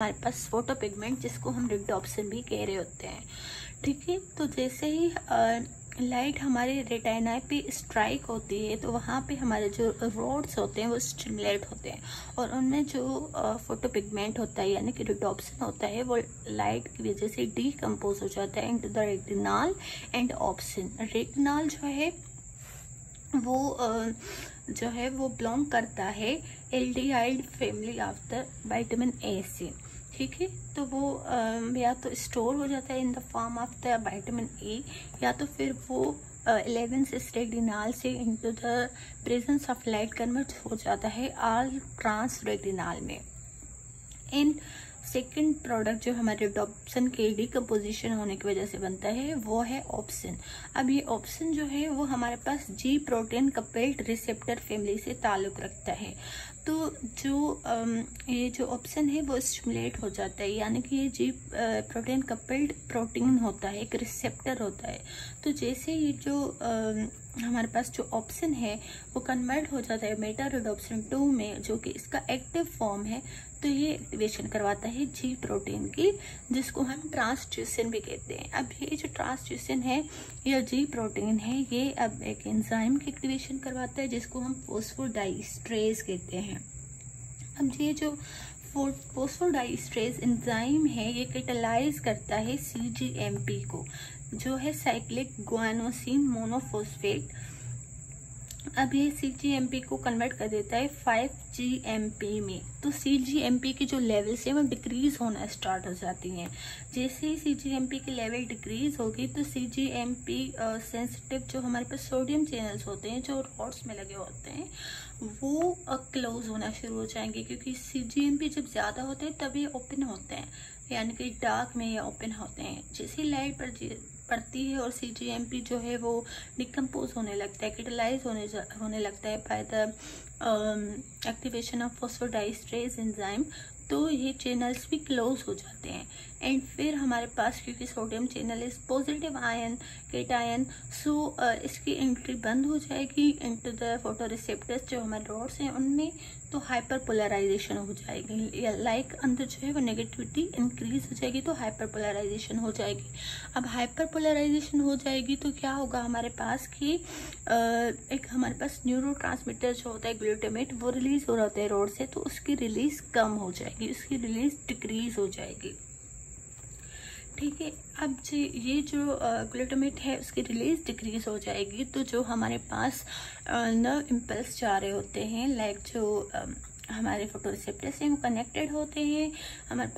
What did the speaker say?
हमारे पास photo pigment जिसको हम रिडोप्सिन भी कह रहे होते हैं। ठीक है, तो जैसे ही लाइट हमारे रेटिना पे स्ट्राइक होती है तो वहाँ पे हमारे जो रोड्स होते हैं वो स्टिमुलेट होते हैं और उनमें जो फोटो पिगमेंट होता है यानी कि रिडोप्सिन होता है वो लाइट की वजह से डीकम्पोज हो जाता है into the retinal and obscene. Retinal जो है वो बिलोंग करता है aldehyde family of the vitamin A से। ठीक है, तो वो या तो स्टोर हो जाता है in the form of the vitamin A या तो फिर वो 11 रेटिनल से into the presence of light convert हो जाता है ऑल ट्रांस रेटिनल में। एंड सेकेंड प्रोडक्ट जो हमारे रिडोप्सिन के डिकम्पोजिशन होने की वजह से बनता है वो है ऑप्सिन। अब ये ऑप्सिन जो है वो हमारे पास G protein coupled receptor family से ताल्लुक रखता है। तो ये जो ऑप्सिन है वो स्टिमुलेट हो जाता है यानी कि ये जी प्रोटीन कपल्ड प्रोटीन होता है, एक रिसेप्टर होता है। तो जैसे ये जो हमारे पास जो ऑप्सिन है वो कन्वर्ट हो जाता है मेटा रिडोप्सिन 2 में जो कि इसका एक्टिव फॉर्म है, तो ये एक्टिवेशन करवाता है जी प्रोटीन की जिसको हम ट्रांसड्यूसिन भी कहते हैं। अब ये जो ट्रांसड्यूसिन है या जी प्रोटीन है ये अब एक एंजाइम की एक्टिवेशन करवाता है जिसको हम फॉस्फोडाइएस्ट्रेज कहते हैं। अब ये जो फॉस्फोडाइएस्ट्रेज एंजाइम है ये कैटालाइज करता है सीजीएमपी को जो है साइक्लिक गुआनोसिन मोनोफॉस्फेट। अब ये सीजीएमपी को कन्वर्ट कर देता है 5GMP में। तो सीजीएमपी की जो लेवल्स है वो डिक्रीज होना स्टार्ट हो जाती हैं। जैसे ही सीजीएमपी की लेवल डिक्रीज होगी तो सीजीएमपी सेंसिटिव जो हमारे पास सोडियम चैनल्स होते हैं जो रॉड्स में लगे होते हैं वो क्लोज होना शुरू हो जाएंगे, क्योंकि सीजीएमपी जब ज्यादा होते हैं तभी ओपन होते हैं यानी कि डार्क में ये ओपन होते हैं। जैसे लाइट पड़ती है और सीजीएमपी जो है वो डिकम्पोज होने लगता है, कैटालाइज होने लगता है by the activation of phosphodiesterase enzyme, तो ये चैनल्स भी क्लोज हो जाते हैं। एंड फिर हमारे पास क्योंकि sodium channel is positive ion cation, so इसकी एंट्री बंद हो जाएगी इनटू द फोटो रिसेप्टर्स जो हमारे रॉड्स हैं उनमें, तो हाइपर पोलराइजेशन हो जाएगी या लाइक अंदर जो है वो नेगेटिविटी इंक्रीज हो जाएगी तो हाइपर पोलराइजेशन हो जाएगी। अब हाइपर पोलराइजेशन हो जाएगी तो क्या होगा हमारे पास कि एक हमारे पास न्यूरोट्रांसमीटर जो होता है ग्लूटामेट वो रिलीज हो रहा होता है रॉड से, तो उसकी रिलीज कम हो जाएगी, उसकी रिलीज डिक्रीज हो जाएगी। ठीक है, अब ये जो ग्लूटामेट है उसकी रिलीज डिक्रीज हो जाएगी तो जो हमारे पास नर्व इम्पल्स जा रहे होते हैं लाइक जो हमारे फोटो रिसेप्टर्स हैं वो कनेक्टेड होते हैं हमारे पास